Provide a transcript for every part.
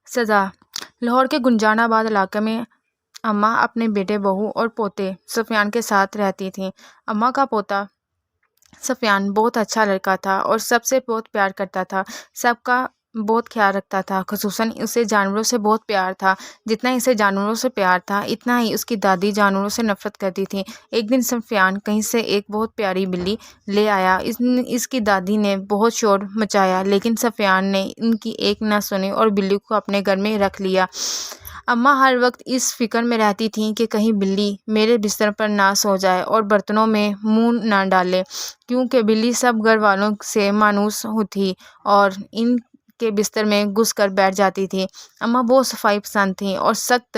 سزا۔ لاہور کے گنجان آباد علاقے میں اماں اپنے بیٹے، بہو اور پوتے سفیان کے ساتھ رہتی تھیں۔ اماں کا پوتا سفیان بہت اچھا لڑکا تھا اور سب سے بہت پیار کرتا تھا، سب کا بہت خیال رکھتا تھا، خصوصاً اسے جانوروں سے بہت پیار تھا۔ جتنا اسے جانوروں سے پیار تھا اتنا ہی اس کی دادی جانوروں سے نفرت کرتی تھی۔ ایک دن سفیان کہیں سے ایک بہت پیاری بلی لے آیا۔ اس کی دادی نے بہت شور مچایا لیکن سفیان نے ان کی ایک نہ سنی اور بلی کو اپنے گھر میں رکھ لیا۔ اماں ہر وقت اس فکر میں رہتی تھیں کہ کہیں بلی میرے بستر پر نہ سو جائے اور برتنوں میں منہ نہ ڈالے، کیونکہ بلی سب گھر والوں سے مانوس تھی اور ان کے بستر میں گھس کر بیٹھ جاتی تھی۔ اماں بہت صفائی پسند تھیں اور سخت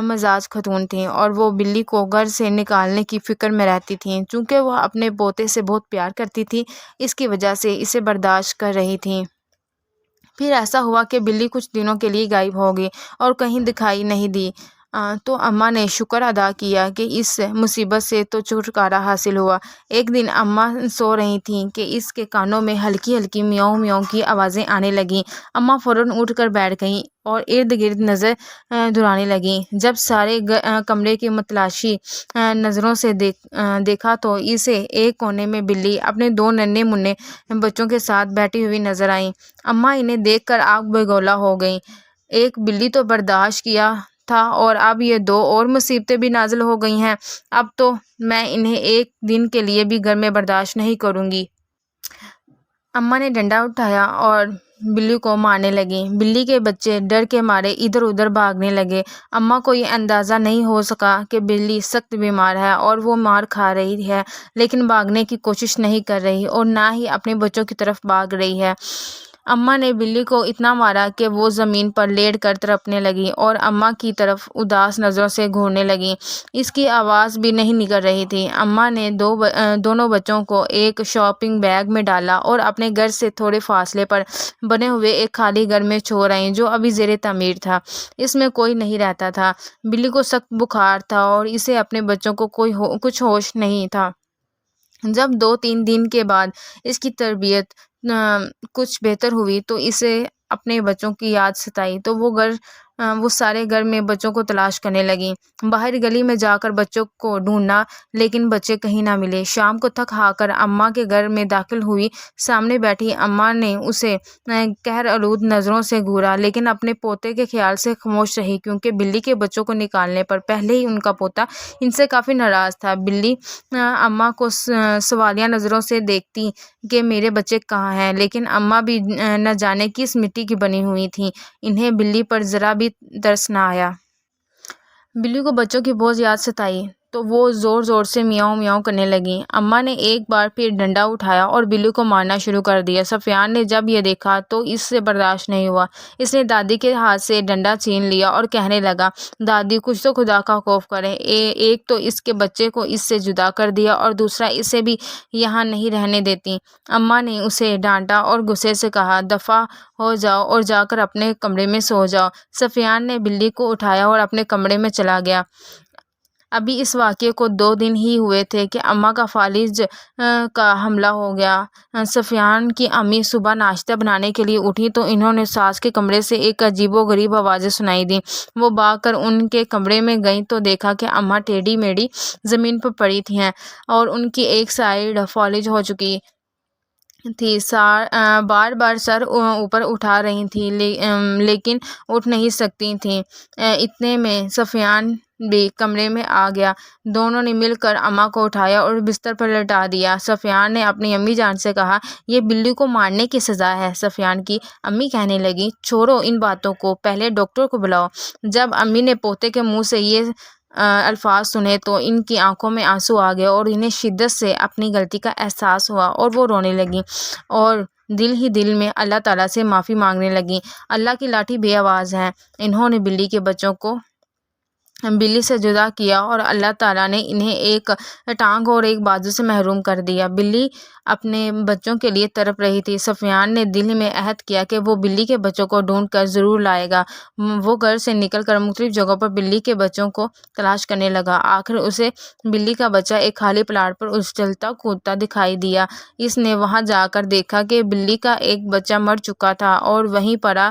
مزاج خاتون تھیں اور وہ بلی کو گھر سے نکالنے کی فکر میں رہتی تھیں۔ چونکہ وہ اپنے پوتے سے بہت پیار کرتی تھیں، اس کی وجہ سے اسے برداشت کر رہی تھیں۔ پھر ایسا ہوا کہ بلی کچھ دنوں کے لیے غائب ہو گئی اور کہیں دکھائی نہیں دی، تو اماں نے شکر ادا کیا کہ اس مصیبت سے تو چھٹکارا حاصل ہوا۔ ایک دن اماں سو رہی تھیں کہ اس کے کانوں میں ہلکی ہلکی میاؤں میاؤں کی آوازیں آنے لگیں۔ اماں فوراً اٹھ کر بیٹھ گئیں اور ارد گرد نظر دوڑانے لگیں۔ جب سارے کمرے کی متلاشی نظروں سے دیکھا تو اسے ایک کونے میں بلی اپنے دو ننھے منھے بچوں کے ساتھ بیٹھی ہوئی نظر آئی۔ اماں انہیں دیکھ کر آگ بگولا ہو گئیں۔ ایک بلی تو برداشت کیا تھا اور اب یہ دو اور مصیبتیں بھی نازل ہو گئی ہیں، اب تو میں انہیں ایک دن کے لیے بھی گھر میں برداشت نہیں کروں گی۔ اماں نے ڈنڈا اٹھایا اور بلی کو مارنے لگیں۔ بلی کے بچے ڈر کے مارے ادھر ادھر بھاگنے لگے۔ اماں کو یہ اندازہ نہیں ہو سکا کہ بلی سخت بیمار ہے اور وہ مار کھا رہی ہے، لیکن بھاگنے کی کوشش نہیں کر رہی اور نہ ہی اپنے بچوں کی طرف بھاگ رہی ہے۔ اماں نے بلی کو اتنا مارا کہ وہ زمین پر لیٹ کر تڑپنے لگی اور اماں کی طرف اداس نظروں سے گھورنے لگی۔ اس کی آواز بھی نہیں نکل رہی تھی۔ اماں نے دونوں بچوں کو ایک شاپنگ بیگ میں ڈالا اور اپنے گھر سے تھوڑے فاصلے پر بنے ہوئے ایک خالی گھر میں چھوڑ آئیں جو ابھی زیر تعمیر تھا۔ اس میں کوئی نہیں رہتا تھا۔ بلی کو سخت بخار تھا اور اسے اپنے بچوں کو کچھ ہوش نہیں تھا۔ جب 2-3 دن کے بعد اس کی طبیعت کچھ بہتر ہوئی تو اسے اپنے بچوں کی یاد ستائی، تو وہ سارے گھر میں بچوں کو تلاش کرنے لگی۔ باہر گلی میں جا کر بچوں کو ڈھونڈا لیکن بچے کہیں نہ ملے۔ شام کو تھک ہار کر اماں کے گھر میں داخل ہوئی۔ سامنے بیٹھی اماں نے اسے قہر آلود نظروں سے گھورا لیکن اپنے پوتے کے خیال سے خاموش رہی، کیونکہ بلی کے بچوں کو نکالنے پر پہلے ہی ان کا پوتا ان سے کافی ناراض تھا۔ بلی اماں کو سوالیہ نظروں سے دیکھتی کہ میرے بچے کہاں ہیں، لیکن اماں بھی نہ جانے کس مٹی کی بنی ہوئی تھیں، انہیں بلی پر ذرا بھی ترس نہ آیا۔ بلی کو بچوں کی بہت یاد ستائی تو وہ زور زور سے میاؤں میاؤں کرنے لگیں۔ اماں نے ایک بار پھر ڈنڈا اٹھایا اور بلی کو مارنا شروع کر دیا۔ سفیان نے جب یہ دیکھا تو اس سے برداشت نہیں ہوا۔ اس نے دادی کے ہاتھ سے ڈنڈا چھین لیا اور کہنے لگا، دادی کچھ تو خدا کا خوف کریں، ایک تو اس کے بچے کو اس سے جدا کر دیا اور دوسرا اسے بھی یہاں نہیں رہنے دیتی۔ اماں نے اسے ڈانٹا اور غصے سے کہا، دفع ہو جاؤ اور جا کر اپنے کمرے میں سو جاؤ۔ سفیان نے بلی کو اٹھایا اور اپنے کمرے میں چلا گیا۔ ابھی اس واقعے کو 2 دن ہی ہوئے تھے کہ اماں کا فالج کا حملہ ہو گیا۔ سفیان کی امی صبح ناشتہ بنانے کے لیے اٹھی تو انہوں نے ساس کے کمرے سے ایک عجیب و غریب آوازیں سنائی دیں۔ وہ بھاگ کر ان کے کمرے میں گئیں تو دیکھا کہ اماں ٹیڑھی میڑھی زمین پر پڑی ہیں اور ان کی ایک سائیڈ فالج ہو چکی تھی۔ بار بار سر اوپر اٹھا رہی تھیں لیکن اٹھ نہیں سکتی تھیں۔ اتنے میں سفیان بھی کمرے میں آ گیا۔ دونوں نے مل کر اماں کو اٹھایا اور بستر پر لٹا دیا۔ سفیان نے اپنی امی جان سے کہا، یہ بلی کو مارنے کی سزا ہے۔ سفیان کی امی کہنے لگیں، چھوڑو ان باتوں کو، پہلے ڈاکٹر کو بلاؤ۔ جب امی نے پوتے کے منہ سے یہ الفاظ سنے تو ان کی آنکھوں میں آنسو آ گئے اور انہیں شدت سے اپنی غلطی کا احساس ہوا اور وہ رونے لگیں اور دل ہی دل میں اللہ تعالیٰ سے معافی مانگنے لگیں۔ اللہ کی لاٹھی بے آواز ہے۔ انہوں نے بلی کے بچوں کو بلی سے جدا کیا اور اللہ تعالیٰ نے انہیں ایک ٹانگ اور ایک بازو سے محروم کر دیا۔ بلی اپنے بچوں کے لیے تڑپ رہی تھی۔ سفیان نے دل میں عہد کیا کہ وہ بلی کے بچوں کو ڈھونڈ کر ضرور لائے گا۔ وہ گھر سے نکل کر مختلف جگہوں پر بلی کے بچوں کو تلاش کرنے لگا۔ آخر اسے بلی کا بچہ ایک خالی پلاٹ پر اچھلتا کودتا دکھائی دیا۔ اس نے وہاں جا کر دیکھا کہ بلی کا ایک بچہ مر چکا تھا اور وہیں پڑا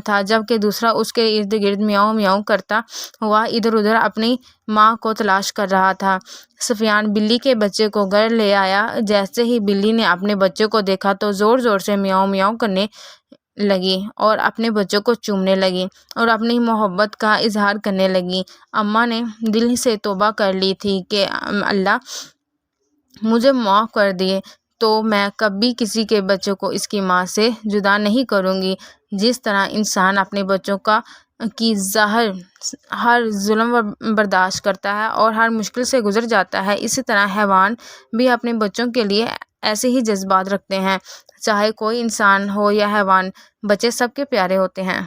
تھا، جبکہ دوسرا اس کے ارد گرد میاؤں میاؤں کرتا ہوا ادھر ادھر اپنی ماں کو تلاش کر رہا تھا۔ سفیان بلی کے بچے کو گھر لے آیا۔ جیسے ہی بلی نے اپنے بچے کو دیکھا تو زور زور سے میاؤں میاؤں کرنے لگی اور اپنے بچوں کو چومنے لگی اور اپنی محبت کا اظہار کرنے لگی۔ اماں نے دل سے توبہ کر لی تھی کہ اللہ مجھے معاف کر دے تو میں کبھی کسی کے بچوں کو اس کی ماں سے جدا نہیں کروں گی۔ جس طرح انسان اپنے بچوں کی ظاہر ہر ظلم برداشت کرتا ہے اور ہر مشکل سے گزر جاتا ہے، اسی طرح حیوان بھی اپنے بچوں کے لیے ایسے ہی جذبات رکھتے ہیں۔ چاہے کوئی انسان ہو یا حیوان، بچے سب کے پیارے ہوتے ہیں۔